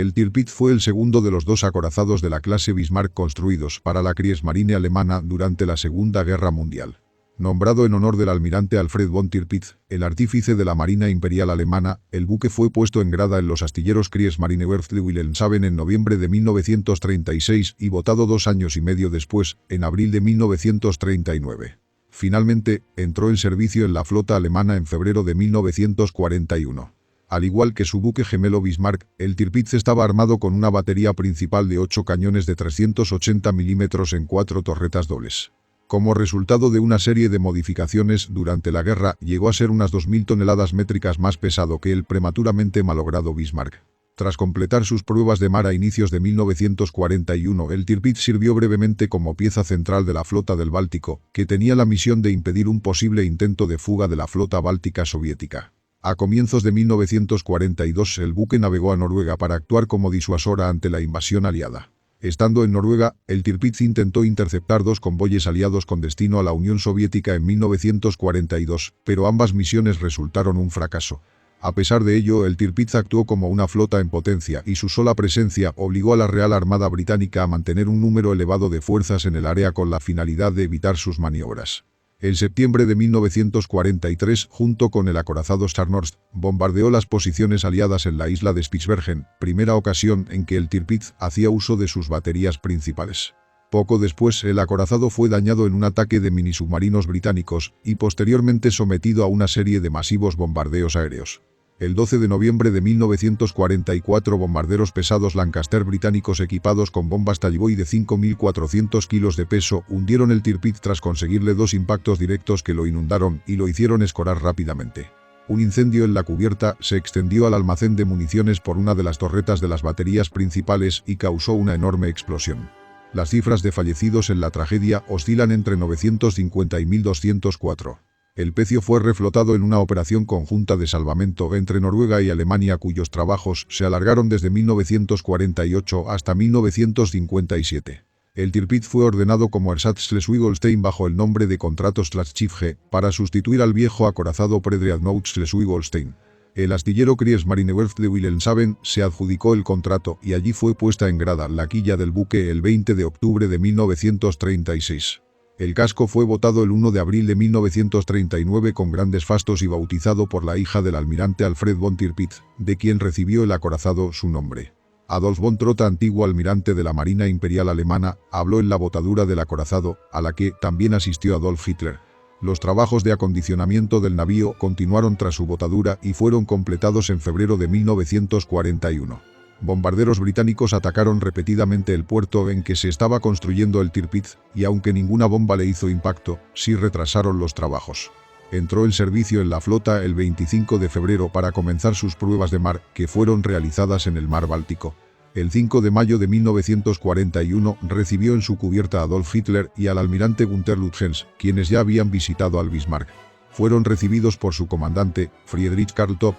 El Tirpitz fue el segundo de los dos acorazados de la clase Bismarck construidos para la Kriegsmarine alemana durante la Segunda Guerra Mundial. Nombrado en honor del almirante Alfred von Tirpitz, el artífice de la Marina Imperial Alemana, el buque fue puesto en grada en los astilleros Kriegsmarine Werft de Wilhelmshaven en noviembre de 1936 y botado 2 años y medio después, en abril de 1939. Finalmente, entró en servicio en la flota alemana en febrero de 1941. Al igual que su buque gemelo Bismarck, el Tirpitz estaba armado con una batería principal de 8 cañones de 380 mm en 4 torretas dobles. Como resultado de una serie de modificaciones durante la guerra, llegó a ser unas 2.000 toneladas métricas más pesado que el prematuramente malogrado Bismarck. Tras completar sus pruebas de mar a inicios de 1941, el Tirpitz sirvió brevemente como pieza central de la flota del Báltico, que tenía la misión de impedir un posible intento de fuga de la flota báltica soviética. A comienzos de 1942, el buque navegó a Noruega para actuar como disuasora ante la invasión aliada. Estando en Noruega, el Tirpitz intentó interceptar 2 convoyes aliados con destino a la Unión Soviética en 1942, pero ambas misiones resultaron un fracaso. A pesar de ello, el Tirpitz actuó como una flota en potencia y su sola presencia obligó a la Real Armada Británica a mantener un número elevado de fuerzas en el área con la finalidad de evitar sus maniobras. En septiembre de 1943, junto con el acorazado Scharnhorst, bombardeó las posiciones aliadas en la isla de Spitsbergen, primera ocasión en que el Tirpitz hacía uso de sus baterías principales. Poco después, el acorazado fue dañado en un ataque de minisubmarinos británicos y posteriormente sometido a una serie de masivos bombardeos aéreos. El 12 de noviembre de 1944, bombarderos pesados Lancaster británicos equipados con bombas Tallboy de 5.400 kilos de peso hundieron el Tirpitz tras conseguirle 2 impactos directos que lo inundaron y lo hicieron escorar rápidamente. Un incendio en la cubierta se extendió al almacén de municiones por una de las torretas de las baterías principales y causó una enorme explosión. Las cifras de fallecidos en la tragedia oscilan entre 950 y 1.204. El pecio fue reflotado en una operación conjunta de salvamento entre Noruega y Alemania cuyos trabajos se alargaron desde 1948 hasta 1957. El Tirpitz fue ordenado como Ersatz Schleswig-Holstein bajo el nombre de Contrato Schleswig para sustituir al viejo acorazado Predreadnought Schleswig-Holstein. El astillero Kriegsmarine Werft de Wilhelmshaven se adjudicó el contrato y allí fue puesta en grada la quilla del buque el 20 de octubre de 1936. El casco fue botado el 1 de abril de 1939 con grandes fastos y bautizado por la hija del almirante Alfred von Tirpitz, de quien recibió el acorazado su nombre. Adolf von Trotha, antiguo almirante de la Marina Imperial Alemana, habló en la botadura del acorazado, a la que también asistió Adolf Hitler. Los trabajos de acondicionamiento del navío continuaron tras su botadura y fueron completados en febrero de 1941. Bombarderos británicos atacaron repetidamente el puerto en que se estaba construyendo el Tirpitz, y aunque ninguna bomba le hizo impacto, sí retrasaron los trabajos. Entró en servicio en la flota el 25 de febrero para comenzar sus pruebas de mar, que fueron realizadas en el mar Báltico. El 5 de mayo de 1941 recibió en su cubierta a Adolf Hitler y al almirante Günther Lütjens, quienes ya habían visitado al Bismarck. Fueron recibidos por su comandante, Friedrich Karl Topp.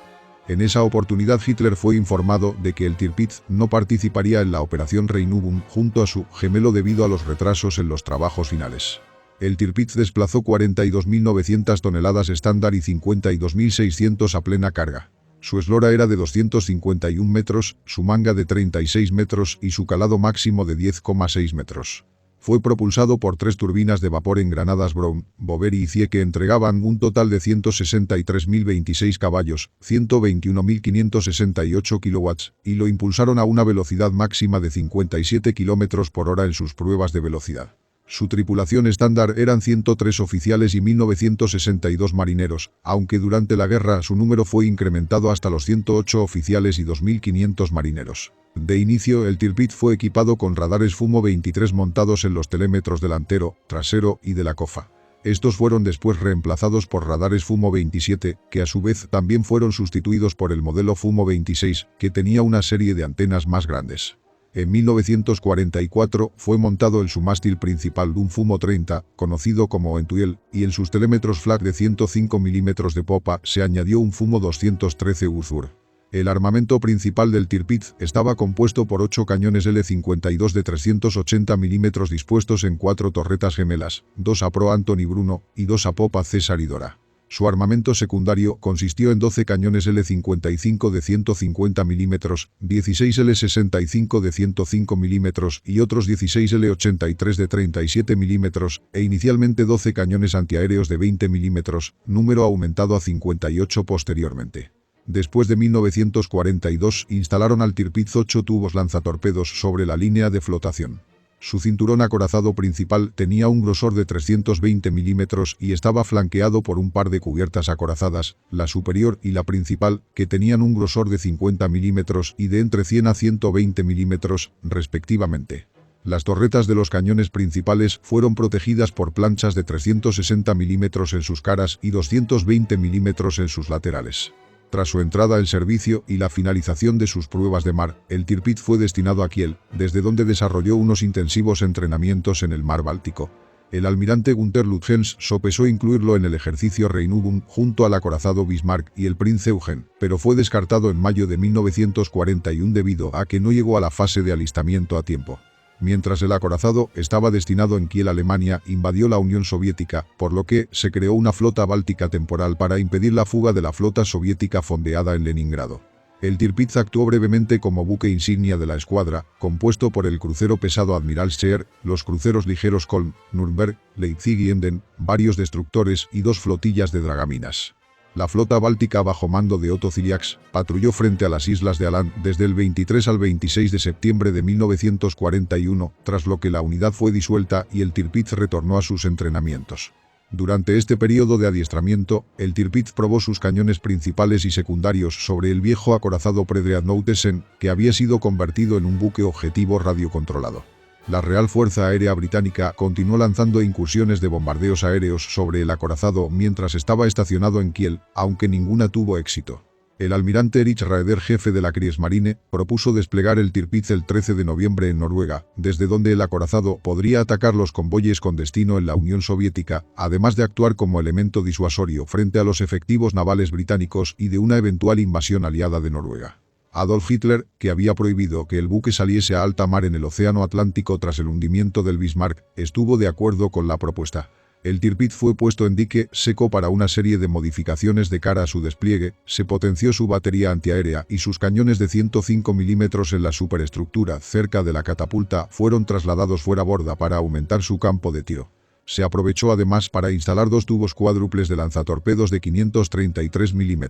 En esa oportunidad Hitler fue informado de que el Tirpitz no participaría en la operación Regenübung junto a su gemelo debido a los retrasos en los trabajos finales. El Tirpitz desplazó 42.900 toneladas estándar y 52.600 a plena carga. Su eslora era de 251 metros, su manga de 36 metros y su calado máximo de 10,6 metros. Fue propulsado por 3 turbinas de vapor engranadas Brown, Boveri y Cie que entregaban un total de 163.026 caballos, 121.568 kilowatts, y lo impulsaron a una velocidad máxima de 57 km por hora en sus pruebas de velocidad. Su tripulación estándar eran 103 oficiales y 1.962 marineros, aunque durante la guerra su número fue incrementado hasta los 108 oficiales y 2.500 marineros. De inicio, el Tirpitz fue equipado con radares FUMO 23 montados en los telémetros delantero, trasero y de la cofa. Estos fueron después reemplazados por radares FUMO 27, que a su vez también fueron sustituidos por el modelo FUMO 26, que tenía una serie de antenas más grandes. En 1944 fue montado el submástil principal de un FUMO 30, conocido como Entuiel, y en sus telémetros flag de 105 mm de popa se añadió un FUMO 213 Uzur. El armamento principal del Tirpitz estaba compuesto por 8 cañones L-52 de 380 mm dispuestos en 4 torretas gemelas, 2 a proa Anthony Bruno y 2 a popa César y Dora. Su armamento secundario consistió en 12 cañones L-55 de 150 mm, 16 L-65 de 105 mm y otros 16 L-83 de 37 mm, e inicialmente 12 cañones antiaéreos de 20 mm, número aumentado a 58 posteriormente. Después de 1942 instalaron al Tirpitz 8 tubos lanzatorpedos sobre la línea de flotación. Su cinturón acorazado principal tenía un grosor de 320 mm y estaba flanqueado por un par de cubiertas acorazadas, la superior y la principal, que tenían un grosor de 50 mm y de entre 100 a 120 mm, respectivamente. Las torretas de los cañones principales fueron protegidas por planchas de 360 mm en sus caras y 220 mm en sus laterales. Tras su entrada en servicio y la finalización de sus pruebas de mar, el Tirpitz fue destinado a Kiel, desde donde desarrolló unos intensivos entrenamientos en el mar Báltico. El almirante Günther Lütjens sopesó incluirlo en el ejercicio Rheinübung junto al acorazado Bismarck y el Prinz Eugen, pero fue descartado en mayo de 1941 debido a que no llegó a la fase de alistamiento a tiempo. Mientras el acorazado estaba destinado en Kiel, Alemania invadió la Unión Soviética, por lo que se creó una flota báltica temporal para impedir la fuga de la flota soviética fondeada en Leningrado. El Tirpitz actuó brevemente como buque insignia de la escuadra, compuesto por el crucero pesado Admiral Scheer, los cruceros ligeros Kolm, Nürnberg, Leipzig y Emden, varios destructores y 2 flotillas de dragaminas. La flota báltica bajo mando de Otto Ciliax patrulló frente a las islas de Aland desde el 23 al 26 de septiembre de 1941, tras lo que la unidad fue disuelta y el Tirpitz retornó a sus entrenamientos. Durante este periodo de adiestramiento, el Tirpitz probó sus cañones principales y secundarios sobre el viejo acorazado Predreadnoutesen, que había sido convertido en un buque objetivo radiocontrolado. La Real Fuerza Aérea Británica continuó lanzando incursiones de bombardeos aéreos sobre el acorazado mientras estaba estacionado en Kiel, aunque ninguna tuvo éxito. El almirante Erich Raeder, jefe de la Kriegsmarine, propuso desplegar el Tirpitz el 13 de noviembre en Noruega, desde donde el acorazado podría atacar los convoyes con destino en la Unión Soviética, además de actuar como elemento disuasorio frente a los efectivos navales británicos y de una eventual invasión aliada de Noruega. Adolf Hitler, que había prohibido que el buque saliese a alta mar en el Océano Atlántico tras el hundimiento del Bismarck, estuvo de acuerdo con la propuesta. El Tirpitz fue puesto en dique seco para una serie de modificaciones de cara a su despliegue, se potenció su batería antiaérea y sus cañones de 105 mm en la superestructura cerca de la catapulta fueron trasladados fuera borda para aumentar su campo de tiro. Se aprovechó además para instalar 2 tubos cuádruples de lanzatorpedos de 533 mm.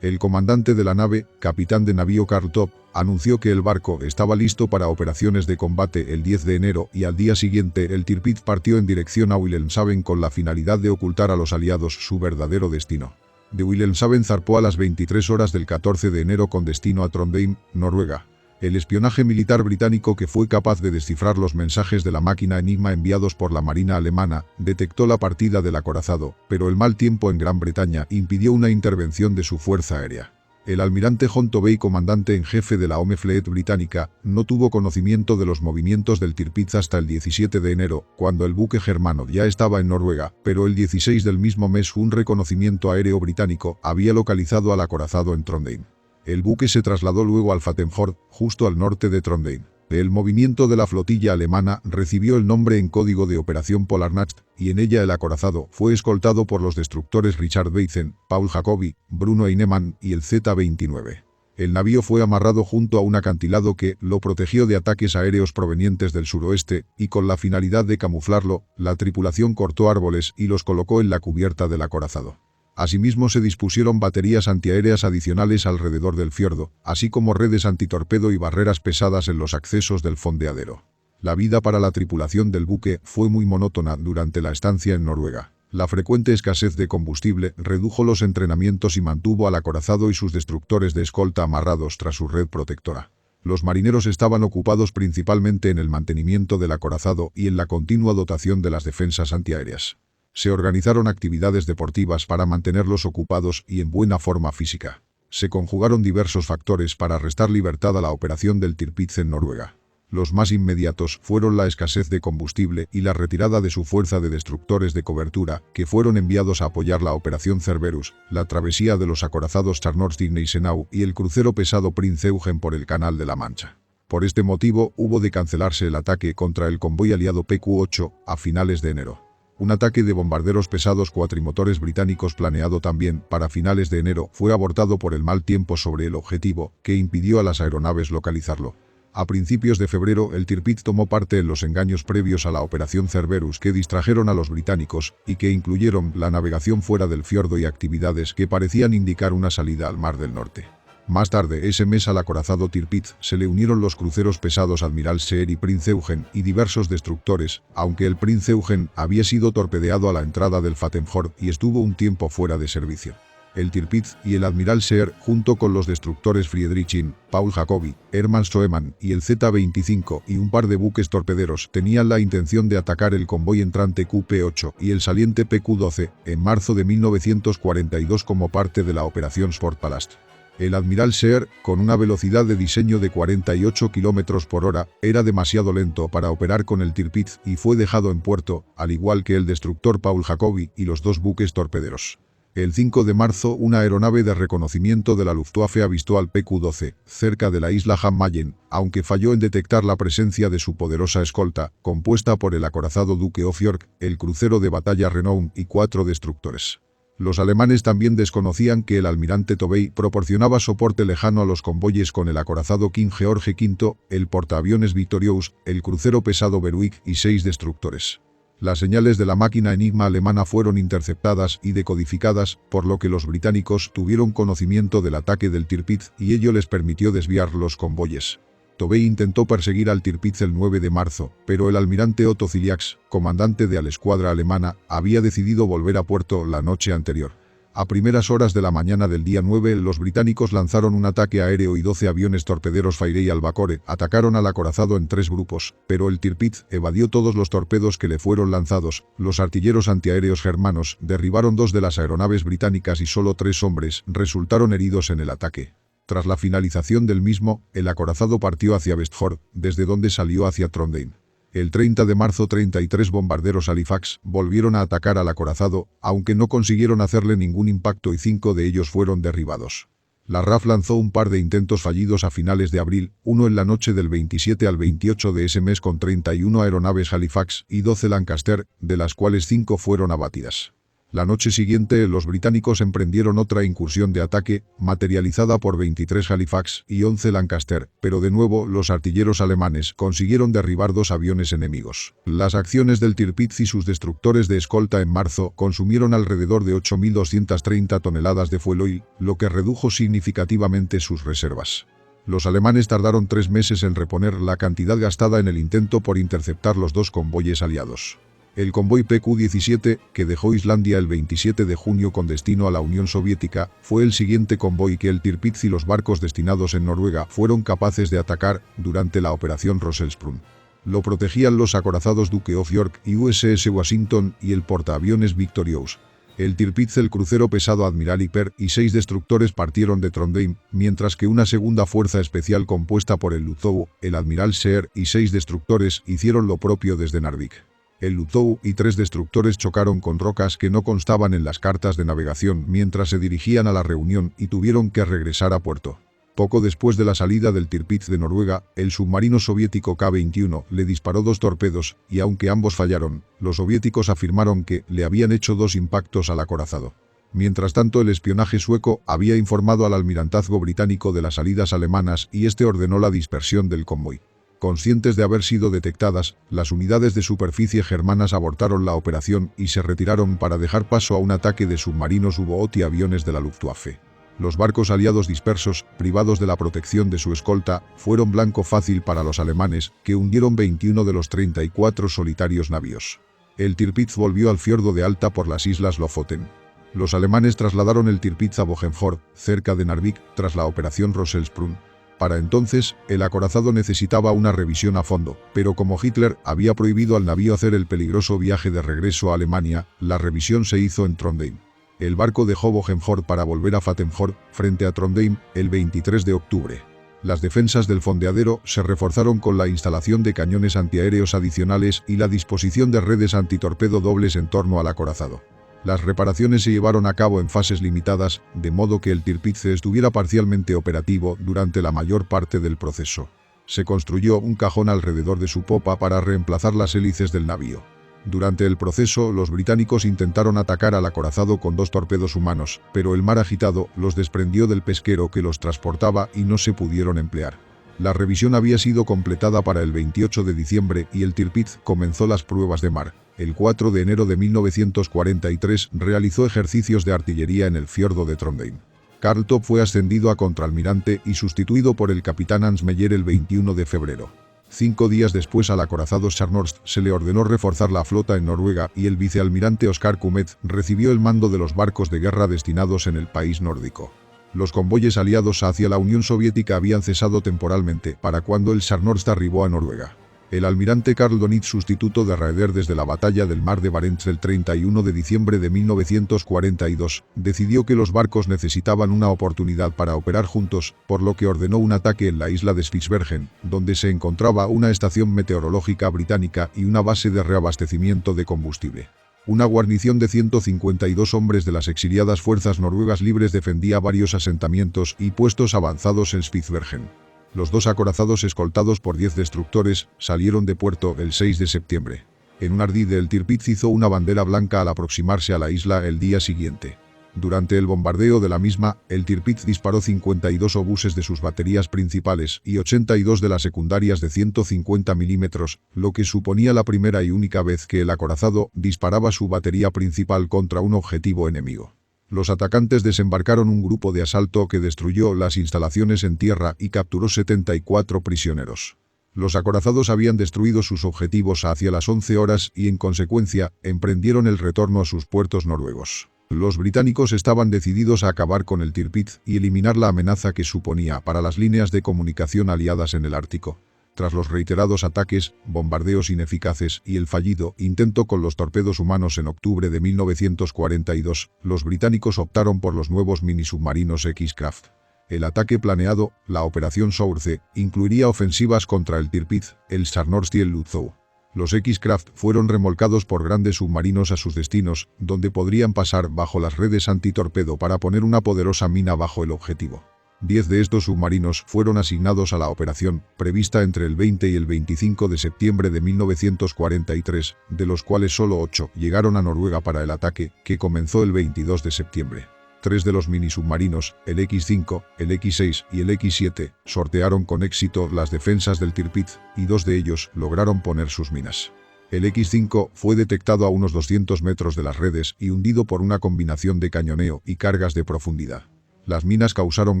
El comandante de la nave, capitán de navío Karl Topp, anunció que el barco estaba listo para operaciones de combate el 10 de enero y al día siguiente el Tirpitz partió en dirección a Wilhelmshaven con la finalidad de ocultar a los aliados su verdadero destino. De Wilhelmshaven zarpó a las 23 horas del 14 de enero con destino a Trondheim, Noruega. El espionaje militar británico, que fue capaz de descifrar los mensajes de la máquina Enigma enviados por la Marina alemana, detectó la partida del acorazado, pero el mal tiempo en Gran Bretaña impidió una intervención de su fuerza aérea. El almirante John Tovey, comandante en jefe de la Home Fleet británica, no tuvo conocimiento de los movimientos del Tirpitz hasta el 17 de enero, cuando el buque germano ya estaba en Noruega, pero el 16 del mismo mes un reconocimiento aéreo británico había localizado al acorazado en Trondheim. El buque se trasladó luego al Fattenford, justo al norte de Trondheim. El movimiento de la flotilla alemana recibió el nombre en código de Operación Polarnacht, y en ella el acorazado fue escoltado por los destructores Richard Beitzen, Paul Jacobi, Bruno Heinemann y el Z-29. El navío fue amarrado junto a un acantilado que lo protegió de ataques aéreos provenientes del suroeste, y con la finalidad de camuflarlo, la tripulación cortó árboles y los colocó en la cubierta del acorazado. Asimismo se dispusieron baterías antiaéreas adicionales alrededor del fiordo, así como redes antitorpedo y barreras pesadas en los accesos del fondeadero. La vida para la tripulación del buque fue muy monótona durante la estancia en Noruega. La frecuente escasez de combustible redujo los entrenamientos y mantuvo al acorazado y sus destructores de escolta amarrados tras su red protectora. Los marineros estaban ocupados principalmente en el mantenimiento del acorazado y en la continua dotación de las defensas antiaéreas. Se organizaron actividades deportivas para mantenerlos ocupados y en buena forma física. Se conjugaron diversos factores para restar libertad a la operación del Tirpitz en Noruega. Los más inmediatos fueron la escasez de combustible y la retirada de su fuerza de destructores de cobertura, que fueron enviados a apoyar la operación Cerberus, la travesía de los acorazados Charnors y Gneisenau y el crucero pesado Prinz Eugen por el Canal de la Mancha. Por este motivo hubo de cancelarse el ataque contra el convoy aliado PQ-8 a finales de enero. Un ataque de bombarderos pesados cuatrimotores británicos planeado también para finales de enero fue abortado por el mal tiempo sobre el objetivo, que impidió a las aeronaves localizarlo. A principios de febrero, el Tirpitz tomó parte en los engaños previos a la Operación Cerberus que distrajeron a los británicos y que incluyeron la navegación fuera del fiordo y actividades que parecían indicar una salida al Mar del Norte. Más tarde ese mes al acorazado Tirpitz se le unieron los cruceros pesados Admiral Seer y Prince Eugen y diversos destructores, aunque el Prince Eugen había sido torpedeado a la entrada del Fattenford y estuvo un tiempo fuera de servicio. El Tirpitz y el Admiral Seer, junto con los destructores Friedrichin, Paul Jacobi, Hermann Soemann y el Z-25 y un par de buques torpederos, tenían la intención de atacar el convoy entrante QP-8 y el saliente PQ-12 en marzo de 1942 como parte de la Operación Sportpalast. El Admiral Seer, con una velocidad de diseño de 48 km por hora, era demasiado lento para operar con el Tirpitz y fue dejado en puerto, al igual que el destructor Paul Jacobi y los dos buques torpederos. El 5 de marzo, una aeronave de reconocimiento de la Luftwaffe avistó al PQ-12, cerca de la isla Jan Mayen, aunque falló en detectar la presencia de su poderosa escolta, compuesta por el acorazado Duke of York, el crucero de batalla Renown y 4 destructores. Los alemanes también desconocían que el almirante Tovey proporcionaba soporte lejano a los convoyes con el acorazado King George V, el portaaviones Victorious, el crucero pesado Berwick y 6 destructores. Las señales de la máquina Enigma alemana fueron interceptadas y decodificadas, por lo que los británicos tuvieron conocimiento del ataque del Tirpitz y ello les permitió desviar los convoyes. Tovey intentó perseguir al Tirpitz el 9 de marzo, pero el almirante Otto Ziliax, comandante de la escuadra alemana, había decidido volver a puerto la noche anterior. A primeras horas de la mañana del día 9, los británicos lanzaron un ataque aéreo y 12 aviones torpederos Fairey Albacore atacaron al acorazado en 3 grupos, pero el Tirpitz evadió todos los torpedos que le fueron lanzados. Los artilleros antiaéreos germanos derribaron 2 de las aeronaves británicas y solo 3 hombres resultaron heridos en el ataque. Tras la finalización del mismo, el acorazado partió hacia Vestford, desde donde salió hacia Trondheim. El 30 de marzo 33 bombarderos Halifax volvieron a atacar al acorazado, aunque no consiguieron hacerle ningún impacto y 5 de ellos fueron derribados. La RAF lanzó un par de intentos fallidos a finales de abril, uno en la noche del 27 al 28 de ese mes con 31 aeronaves Halifax y 12 Lancaster, de las cuales 5 fueron abatidas. La noche siguiente, los británicos emprendieron otra incursión de ataque, materializada por 23 Halifax y 11 Lancaster, pero de nuevo los artilleros alemanes consiguieron derribar 2 aviones enemigos. Las acciones del Tirpitz y sus destructores de escolta en marzo consumieron alrededor de 8.230 toneladas de fuel oil, lo que redujo significativamente sus reservas. Los alemanes tardaron 3 meses en reponer la cantidad gastada en el intento por interceptar los 2 convoyes aliados. El convoy PQ-17, que dejó Islandia el 27 de junio con destino a la Unión Soviética, fue el siguiente convoy que el Tirpitz y los barcos destinados en Noruega fueron capaces de atacar durante la Operación Rosselsprung. Lo protegían los acorazados Duke of York y USS Washington y el portaaviones Victorious. El Tirpitz, el crucero pesado Admiral Hyper y 6 destructores partieron de Trondheim, mientras que una segunda fuerza especial compuesta por el Lutzow, el Admiral Seer y 6 destructores hicieron lo propio desde Narvik. El Lutzow y 3 destructores chocaron con rocas que no constaban en las cartas de navegación mientras se dirigían a la reunión y tuvieron que regresar a puerto. Poco después de la salida del Tirpitz de Noruega, el submarino soviético K-21 le disparó 2 torpedos y aunque ambos fallaron, los soviéticos afirmaron que le habían hecho 2 impactos al acorazado. Mientras tanto, el espionaje sueco había informado al almirantazgo británico de las salidas alemanas y este ordenó la dispersión del convoy. Conscientes de haber sido detectadas, las unidades de superficie germanas abortaron la operación y se retiraron para dejar paso a un ataque de submarinos U-boot y aviones de la Luftwaffe. Los barcos aliados dispersos, privados de la protección de su escolta, fueron blanco fácil para los alemanes, que hundieron 21 de los 34 solitarios navíos. El Tirpitz volvió al fiordo de Alta por las islas Lofoten. Los alemanes trasladaron el Tirpitz a Bogenford, cerca de Narvik, tras la operación Rosselsprung. Para entonces, el acorazado necesitaba una revisión a fondo, pero como Hitler había prohibido al navío hacer el peligroso viaje de regreso a Alemania, la revisión se hizo en Trondheim. El barco dejó Bogenford para volver a Fattenford, frente a Trondheim, el 23 de octubre. Las defensas del fondeadero se reforzaron con la instalación de cañones antiaéreos adicionales y la disposición de redes antitorpedo dobles en torno al acorazado. Las reparaciones se llevaron a cabo en fases limitadas, de modo que el Tirpitz estuviera parcialmente operativo durante la mayor parte del proceso. Se construyó un cajón alrededor de su popa para reemplazar las hélices del navío. Durante el proceso, los británicos intentaron atacar al acorazado con 2 torpedos humanos, pero el mar agitado los desprendió del pesquero que los transportaba y no se pudieron emplear. La revisión había sido completada para el 28 de diciembre y el Tirpitz comenzó las pruebas de mar. El 4 de enero de 1943 realizó ejercicios de artillería en el fiordo de Trondheim. Karl Topp fue ascendido a contraalmirante y sustituido por el capitán Hans Meyer el 21 de febrero. 5 días después al acorazado Scharnhorst se le ordenó reforzar la flota en Noruega y el vicealmirante Oskar Kumet recibió el mando de los barcos de guerra destinados en el país nórdico. Los convoyes aliados hacia la Unión Soviética habían cesado temporalmente para cuando el Scharnhorst arribó a Noruega. El almirante Karl Donitz, sustituto de Raeder desde la batalla del Mar de Barents el 31 de diciembre de 1942, decidió que los barcos necesitaban una oportunidad para operar juntos, por lo que ordenó un ataque en la isla de Spitsbergen, donde se encontraba una estación meteorológica británica y una base de reabastecimiento de combustible. Una guarnición de 152 hombres de las exiliadas fuerzas noruegas libres defendía varios asentamientos y puestos avanzados en Spitsbergen. Los 2 acorazados escoltados por 10 destructores salieron de puerto el 6 de septiembre. En un ardid el Tirpitz hizo una bandera blanca al aproximarse a la isla el día siguiente. Durante el bombardeo de la misma, el Tirpitz disparó 52 obuses de sus baterías principales y 82 de las secundarias de 150 milímetros, lo que suponía la primera y única vez que el acorazado disparaba su batería principal contra un objetivo enemigo. Los atacantes desembarcaron un grupo de asalto que destruyó las instalaciones en tierra y capturó 74 prisioneros. Los acorazados habían destruido sus objetivos hacia las 11 horas y, en consecuencia, emprendieron el retorno a sus puertos noruegos. Los británicos estaban decididos a acabar con el Tirpitz y eliminar la amenaza que suponía para las líneas de comunicación aliadas en el Ártico. Tras los reiterados ataques, bombardeos ineficaces y el fallido intento con los torpedos humanos en octubre de 1942, los británicos optaron por los nuevos minisubmarinos X-Craft. El ataque planeado, la Operación Source, incluiría ofensivas contra el Tirpitz, el Scharnhorst y el Lützow. Los X-Craft fueron remolcados por grandes submarinos a sus destinos, donde podrían pasar bajo las redes antitorpedo para poner una poderosa mina bajo el objetivo. 10 de estos submarinos fueron asignados a la operación, prevista entre el 20 y el 25 de septiembre de 1943, de los cuales solo 8 llegaron a Noruega para el ataque, que comenzó el 22 de septiembre. 3 de los minisubmarinos, el X-5, el X-6 y el X-7, sortearon con éxito las defensas del Tirpitz, y 2 de ellos lograron poner sus minas. El X-5 fue detectado a unos 200 metros de las redes y hundido por una combinación de cañoneo y cargas de profundidad. Las minas causaron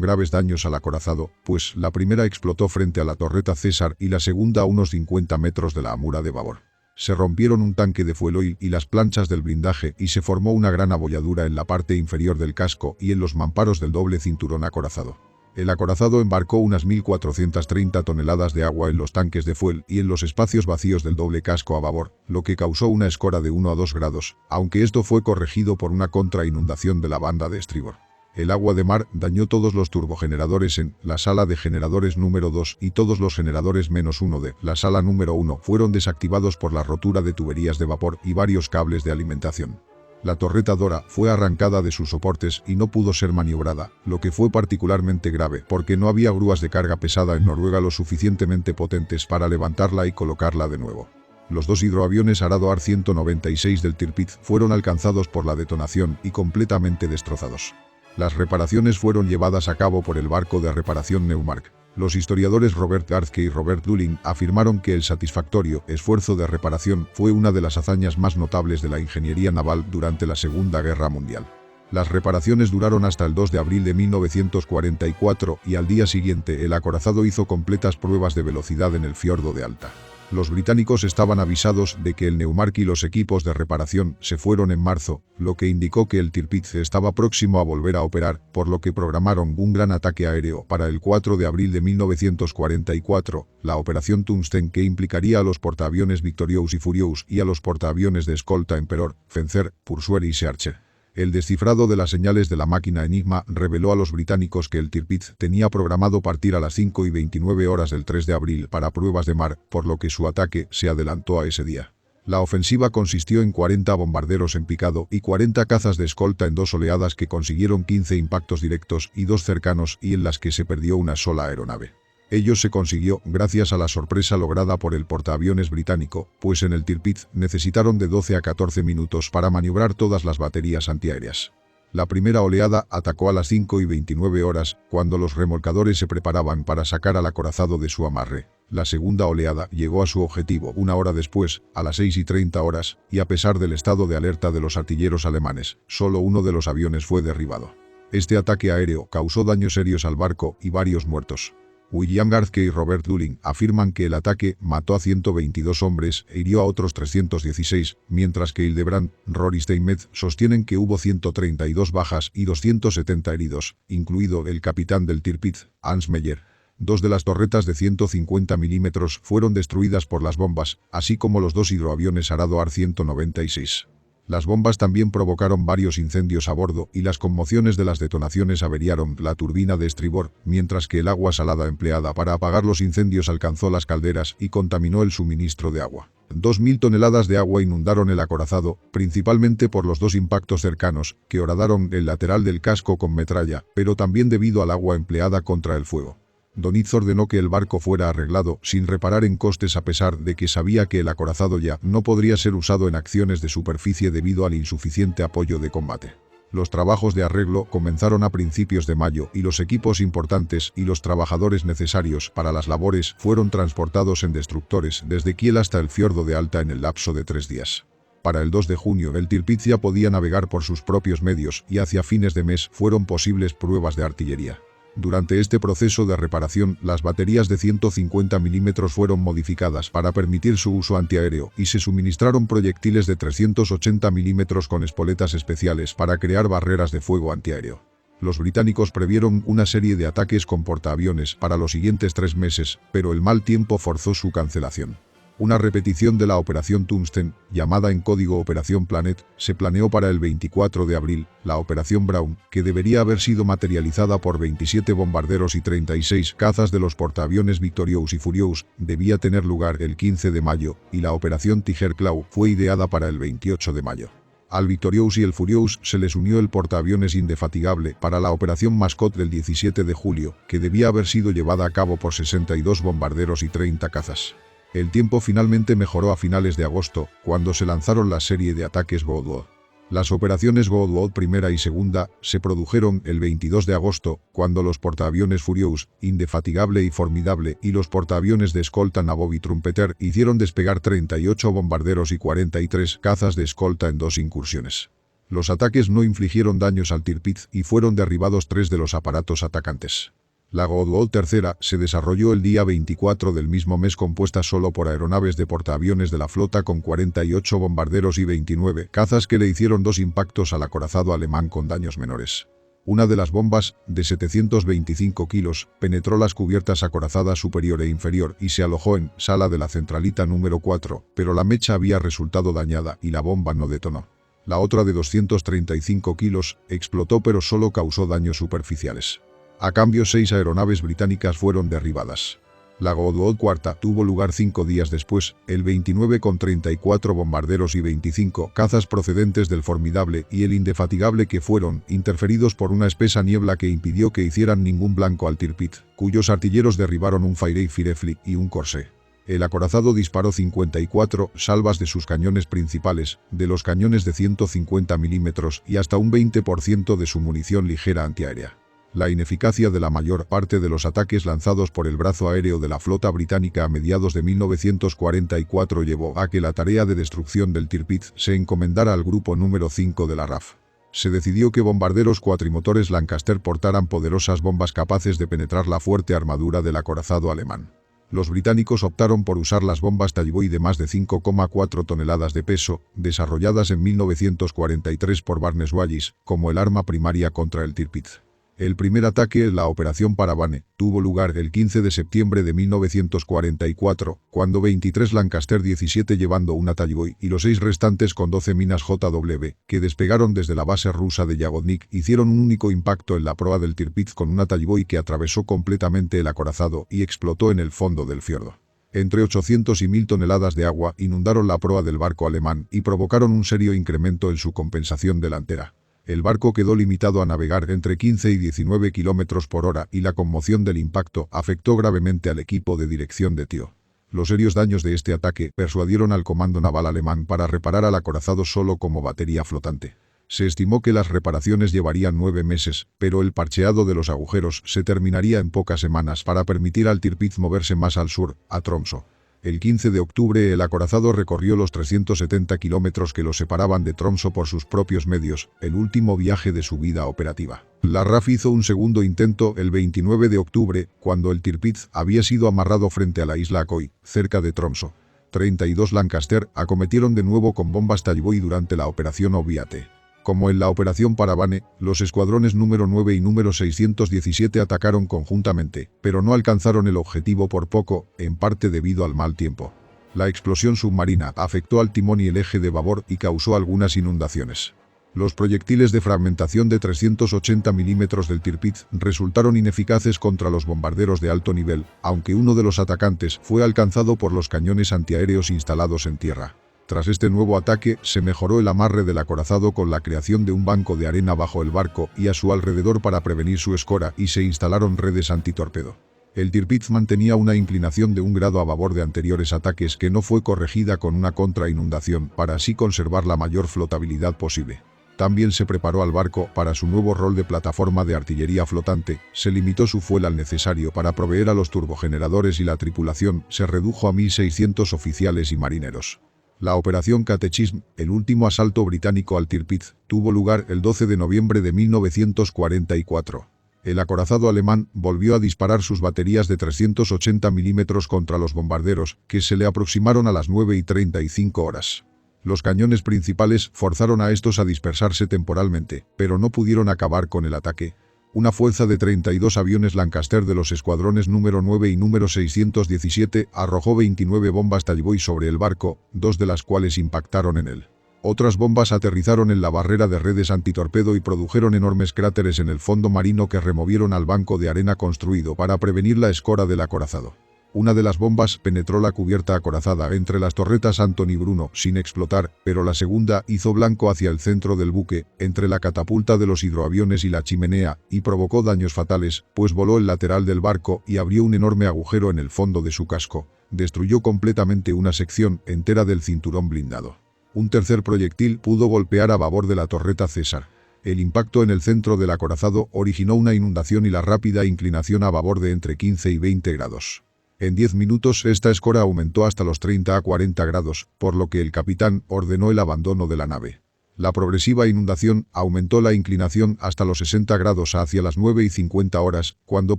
graves daños al acorazado, pues la primera explotó frente a la torreta César y la segunda a unos 50 metros de la amura de babor. Se rompieron un tanque de fueloil y las planchas del blindaje y se formó una gran abolladura en la parte inferior del casco y en los mamparos del doble cinturón acorazado. El acorazado embarcó unas 1.430 toneladas de agua en los tanques de fuel y en los espacios vacíos del doble casco a babor, lo que causó una escora de 1 a 2 grados, aunque esto fue corregido por una contrainundación de la banda de estribor. El agua de mar dañó todos los turbogeneradores en la sala de generadores número 2 y todos los generadores -1 de la sala número 1 fueron desactivados por la rotura de tuberías de vapor y varios cables de alimentación. La torreta Dora fue arrancada de sus soportes y no pudo ser maniobrada, lo que fue particularmente grave porque no había grúas de carga pesada en Noruega lo suficientemente potentes para levantarla y colocarla de nuevo. Los 2 hidroaviones Arado AR-196 del Tirpitz fueron alcanzados por la detonación y completamente destrozados. Las reparaciones fueron llevadas a cabo por el barco de reparación Neumark. Los historiadores Robert Gartke y Robert Dulin afirmaron que el satisfactorio esfuerzo de reparación fue una de las hazañas más notables de la ingeniería naval durante la Segunda Guerra Mundial. Las reparaciones duraron hasta el 2 de abril de 1944 y al día siguiente el acorazado hizo completas pruebas de velocidad en el fiordo de Alta. Los británicos estaban avisados de que el Neumark y los equipos de reparación se fueron en marzo, lo que indicó que el Tirpitz estaba próximo a volver a operar, por lo que programaron un gran ataque aéreo para el 4 de abril de 1944, la Operación Tungsten que implicaría a los portaaviones Victorious y Furious y a los portaaviones de escolta Emperor, Fencer, Pursuer y Searcher. El descifrado de las señales de la máquina Enigma reveló a los británicos que el Tirpitz tenía programado partir a las 5:29 horas del 3 de abril para pruebas de mar, por lo que su ataque se adelantó a ese día. La ofensiva consistió en 40 bombarderos en picado y 40 cazas de escolta en 2 oleadas que consiguieron 15 impactos directos y 2 cercanos y en las que se perdió una sola aeronave. Ello se consiguió gracias a la sorpresa lograda por el portaaviones británico, pues en el Tirpitz necesitaron de 12 a 14 minutos para maniobrar todas las baterías antiaéreas. La primera oleada atacó a las 5:29 horas, cuando los remolcadores se preparaban para sacar al acorazado de su amarre. La segunda oleada llegó a su objetivo una hora después, a las 6:30 horas, y a pesar del estado de alerta de los artilleros alemanes, solo uno de los aviones fue derribado. Este ataque aéreo causó daños serios al barco y varios muertos. William Gartke y Robert Dulling afirman que el ataque mató a 122 hombres e hirió a otros 316, mientras que Hildebrand, Rory Steinmetz sostienen que hubo 132 bajas y 270 heridos, incluido el capitán del Tirpitz, Hans Meyer. Dos de las torretas de 150 milímetros fueron destruidas por las bombas, así como los dos hidroaviones Arado AR-196. Las bombas también provocaron varios incendios a bordo y las conmociones de las detonaciones averiaron la turbina de estribor, mientras que el agua salada empleada para apagar los incendios alcanzó las calderas y contaminó el suministro de agua. 2.000 toneladas de agua inundaron el acorazado, principalmente por los dos impactos cercanos, que horadaron el lateral del casco con metralla, pero también debido al agua empleada contra el fuego. Dönitz ordenó que el barco fuera arreglado sin reparar en costes a pesar de que sabía que el acorazado ya no podría ser usado en acciones de superficie debido al insuficiente apoyo de combate. Los trabajos de arreglo comenzaron a principios de mayo y los equipos importantes y los trabajadores necesarios para las labores fueron transportados en destructores desde Kiel hasta el fiordo de Alta en el lapso de 3 días. Para el 2 de junio el Tirpitz ya podía navegar por sus propios medios y hacia fines de mes fueron posibles pruebas de artillería. Durante este proceso de reparación, las baterías de 150 milímetros fueron modificadas para permitir su uso antiaéreo y se suministraron proyectiles de 380 milímetros con espoletas especiales para crear barreras de fuego antiaéreo. Los británicos previeron una serie de ataques con portaaviones para los siguientes 3 meses, pero el mal tiempo forzó su cancelación. Una repetición de la Operación Tungsten, llamada en código Operación Planet, se planeó para el 24 de abril, la Operación Brown, que debería haber sido materializada por 27 bombarderos y 36 cazas de los portaaviones Victorious y Furious, debía tener lugar el 15 de mayo, y la Operación Tiger Claw fue ideada para el 28 de mayo. Al Victorious y el Furious se les unió el portaaviones Indefatigable para la Operación Mascot del 17 de julio, que debía haber sido llevada a cabo por 62 bombarderos y 30 cazas. El tiempo finalmente mejoró a finales de agosto, cuando se lanzaron la serie de ataques Godward. Las operaciones Godward primera y segunda se produjeron el 22 de agosto, cuando los portaaviones Furious, Indefatigable y Formidable y los portaaviones de escolta Nabov y Trumpeter hicieron despegar 38 bombarderos y 43 cazas de escolta en 2 incursiones. Los ataques no infligieron daños al Tirpitz y fueron derribados 3 de los aparatos atacantes. La Godward III se desarrolló el día 24 del mismo mes compuesta solo por aeronaves de portaaviones de la flota con 48 bombarderos y 29 cazas que le hicieron 2 impactos al acorazado alemán con daños menores. Una de las bombas, de 725 kilos, penetró las cubiertas acorazadas superior e inferior y se alojó en sala de la centralita número 4, pero la mecha había resultado dañada y la bomba no detonó. La otra de 235 kilos explotó pero solo causó daños superficiales. A cambio, 6 aeronaves británicas fueron derribadas. La Godward IV tuvo lugar 5 días después, el 29 con 34 bombarderos y 25 cazas procedentes del Formidable y el Indefatigable que fueron interferidos por una espesa niebla que impidió que hicieran ningún blanco al Tirpitz, cuyos artilleros derribaron un Fairey Firefly y un Corsair. El acorazado disparó 54 salvas de sus cañones principales, de los cañones de 150 milímetros y hasta un 20% de su munición ligera antiaérea. La ineficacia de la mayor parte de los ataques lanzados por el brazo aéreo de la flota británica a mediados de 1944 llevó a que la tarea de destrucción del Tirpitz se encomendara al grupo número 5 de la RAF. Se decidió que bombarderos cuatrimotores Lancaster portaran poderosas bombas capaces de penetrar la fuerte armadura del acorazado alemán. Los británicos optaron por usar las bombas Talboy de más de 5,4 toneladas de peso, desarrolladas en 1943 por Barnes Wallis, como el arma primaria contra el Tirpitz. El primer ataque, la Operación Parabane, tuvo lugar el 15 de septiembre de 1944, cuando 23 Lancaster 17 llevando una Talboy y los 6 restantes con 12 minas JW, que despegaron desde la base rusa de Yagodnik, hicieron un único impacto en la proa del Tirpitz con una Talboy que atravesó completamente el acorazado y explotó en el fondo del fiordo. Entre 800 y 1000 toneladas de agua inundaron la proa del barco alemán y provocaron un serio incremento en su compensación delantera. El barco quedó limitado a navegar entre 15 y 19 kilómetros por hora y la conmoción del impacto afectó gravemente al equipo de dirección de Thiaux. Los serios daños de este ataque persuadieron al comando naval alemán para reparar al acorazado solo como batería flotante. Se estimó que las reparaciones llevarían 9 meses, pero el parcheado de los agujeros se terminaría en pocas semanas para permitir al Tirpitz moverse más al sur, a Tromsø. El 15 de octubre el acorazado recorrió los 370 kilómetros que lo separaban de Tromsø por sus propios medios, el último viaje de su vida operativa. La RAF hizo un segundo intento el 29 de octubre, cuando el Tirpitz había sido amarrado frente a la isla Akoi, cerca de Tromsø. 32 Lancaster acometieron de nuevo con bombas Tallboy durante la operación Oviate. Como en la operación Parabane, los escuadrones número 9 y número 617 atacaron conjuntamente, pero no alcanzaron el objetivo por poco, en parte debido al mal tiempo. La explosión submarina afectó al timón y el eje de babor y causó algunas inundaciones. Los proyectiles de fragmentación de 380 milímetros del Tirpitz resultaron ineficaces contra los bombarderos de alto nivel, aunque uno de los atacantes fue alcanzado por los cañones antiaéreos instalados en tierra. Tras este nuevo ataque, se mejoró el amarre del acorazado con la creación de un banco de arena bajo el barco y a su alrededor para prevenir su escora y se instalaron redes antitorpedo. El Tirpitz mantenía una inclinación de 1 grado a babor de anteriores ataques que no fue corregida con una contrainundación para así conservar la mayor flotabilidad posible. También se preparó al barco para su nuevo rol de plataforma de artillería flotante, se limitó su fuel al necesario para proveer a los turbogeneradores y la tripulación se redujo a 1.600 oficiales y marineros. La operación Catechism, el último asalto británico al Tirpitz, tuvo lugar el 12 de noviembre de 1944. El acorazado alemán volvió a disparar sus baterías de 380 milímetros contra los bombarderos, que se le aproximaron a las 9:35 horas. Los cañones principales forzaron a estos a dispersarse temporalmente, pero no pudieron acabar con el ataque. Una fuerza de 32 aviones Lancaster de los escuadrones número 9 y número 617 arrojó 29 bombas Tallboy sobre el barco, 2 de las cuales impactaron en él. Otras bombas aterrizaron en la barrera de redes antitorpedo y produjeron enormes cráteres en el fondo marino que removieron al banco de arena construido para prevenir la escora del acorazado. Una de las bombas penetró la cubierta acorazada entre las torretas Anthony Bruno sin explotar, pero la segunda hizo blanco hacia el centro del buque, entre la catapulta de los hidroaviones y la chimenea, y provocó daños fatales, pues voló el lateral del barco y abrió un enorme agujero en el fondo de su casco. Destruyó completamente una sección entera del cinturón blindado. Un tercer proyectil pudo golpear a babor de la torreta César. El impacto en el centro del acorazado originó una inundación y la rápida inclinación a babor de entre 15 y 20 grados. En 10 minutos esta escora aumentó hasta los 30 a 40 grados, por lo que el capitán ordenó el abandono de la nave. La progresiva inundación aumentó la inclinación hasta los 60 grados hacia las 9:50 horas, cuando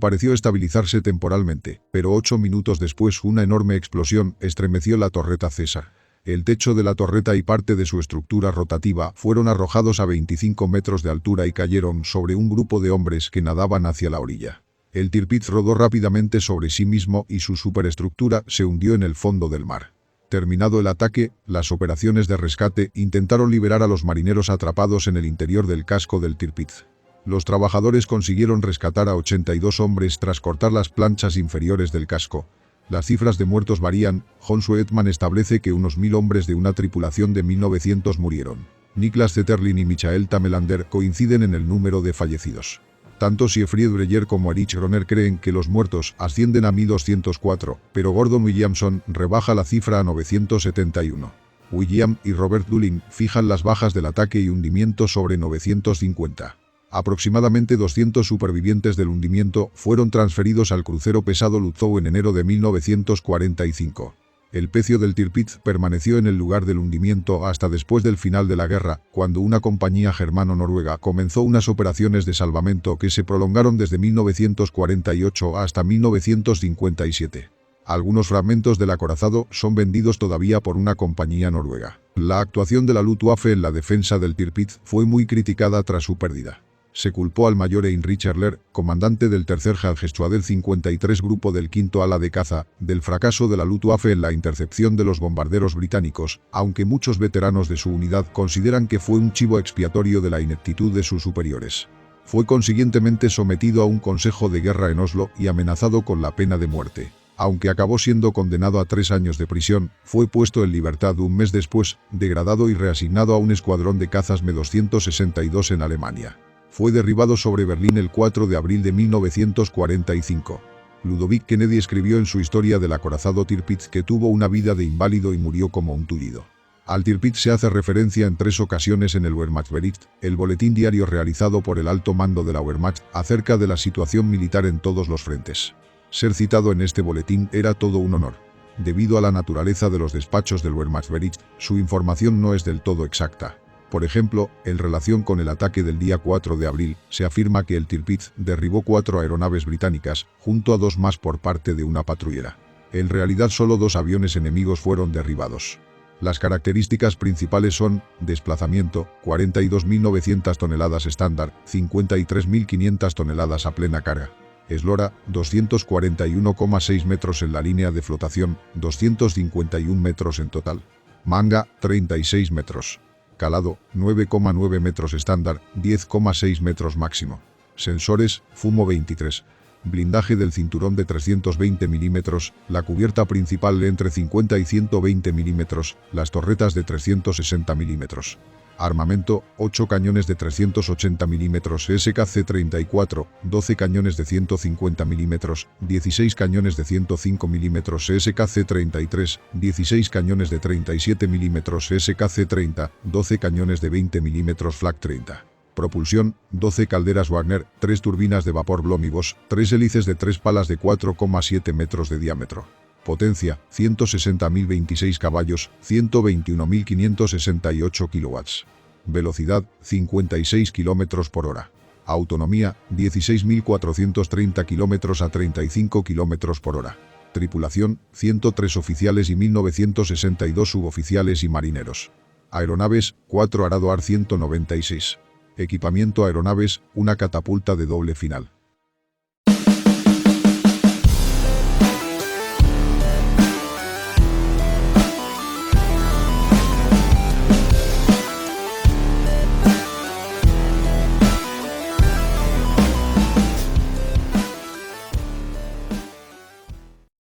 pareció estabilizarse temporalmente, pero 8 minutos después una enorme explosión estremeció la torreta César. El techo de la torreta y parte de su estructura rotativa fueron arrojados a 25 metros de altura y cayeron sobre un grupo de hombres que nadaban hacia la orilla. El Tirpitz rodó rápidamente sobre sí mismo y su superestructura se hundió en el fondo del mar. Terminado el ataque, las operaciones de rescate intentaron liberar a los marineros atrapados en el interior del casco del Tirpitz. Los trabajadores consiguieron rescatar a 82 hombres tras cortar las planchas inferiores del casco. Las cifras de muertos varían. John Sweetman establece que unos 1000 hombres de una tripulación de 1900 murieron. Niklas Zetterlin y Michael Tamelander coinciden en el número de fallecidos. Tanto Siegfried Breyer como Erich Groner creen que los muertos ascienden a 1204, pero Gordon Williamson rebaja la cifra a 971. William y Robert Dulin fijan las bajas del ataque y hundimiento sobre 950. Aproximadamente 200 supervivientes del hundimiento fueron transferidos al crucero pesado Lützow en enero de 1945. El pecio del Tirpitz permaneció en el lugar del hundimiento hasta después del final de la guerra, cuando una compañía germano-noruega comenzó unas operaciones de salvamento que se prolongaron desde 1948 hasta 1957. Algunos fragmentos del acorazado son vendidos todavía por una compañía noruega. La actuación de la Luftwaffe en la defensa del Tirpitz fue muy criticada tras su pérdida. Se culpó al mayor Heinrich Erler, comandante del tercer Handelsschwader 53 grupo del quinto ala de caza, del fracaso de la Luftwaffe en la intercepción de los bombarderos británicos, aunque muchos veteranos de su unidad consideran que fue un chivo expiatorio de la ineptitud de sus superiores. Fue consiguientemente sometido a un consejo de guerra en Oslo y amenazado con la pena de muerte. Aunque acabó siendo condenado a 3 años de prisión, fue puesto en libertad un mes después, degradado y reasignado a un escuadrón de cazas Me-262 en Alemania. Fue derribado sobre Berlín el 4 de abril de 1945. Ludovic Kennedy escribió en su historia del acorazado Tirpitz que tuvo una vida de inválido y murió como un tullido. Al Tirpitz se hace referencia en 3 ocasiones en el Wehrmachtsbericht, el boletín diario realizado por el alto mando de la Wehrmacht acerca de la situación militar en todos los frentes. Ser citado en este boletín era todo un honor. Debido a la naturaleza de los despachos del Wehrmachtsbericht, su información no es del todo exacta. Por ejemplo, en relación con el ataque del día 4 de abril, se afirma que el Tirpitz derribó 4 aeronaves británicas, junto a 2 más por parte de una patrullera. En realidad solo 2 aviones enemigos fueron derribados. Las características principales son: desplazamiento, 42.900 toneladas estándar, 53.500 toneladas a plena carga. Eslora, 241,6 metros en la línea de flotación, 251 metros en total. Manga, 36 metros. Calado, 9,9 metros estándar, 10,6 metros máximo. Sensores, FUMO 23. Blindaje del cinturón de 320 milímetros, la cubierta principal entre 50 y 120 milímetros, las torretas de 360 milímetros. Armamento, 8 cañones de 380 milímetros SKC-34, 12 cañones de 150 milímetros, 16 cañones de 105 milímetros SKC-33, 16 cañones de 37 milímetros SKC-30, 12 cañones de 20 milímetros Flak 30. Propulsión, 12 calderas Wagner, 3 turbinas de vapor Blomibos, 3 hélices de 3 palas de 4,7 metros de diámetro. Potencia, 160.026 caballos, 121.568 kilowatts. Velocidad, 56 km por hora. Autonomía, 16.430 km a 35 km por hora. Tripulación, 103 oficiales y 1.962 suboficiales y marineros. Aeronaves, 4 Arado AR-196. Equipamiento aeronaves, una catapulta de doble final.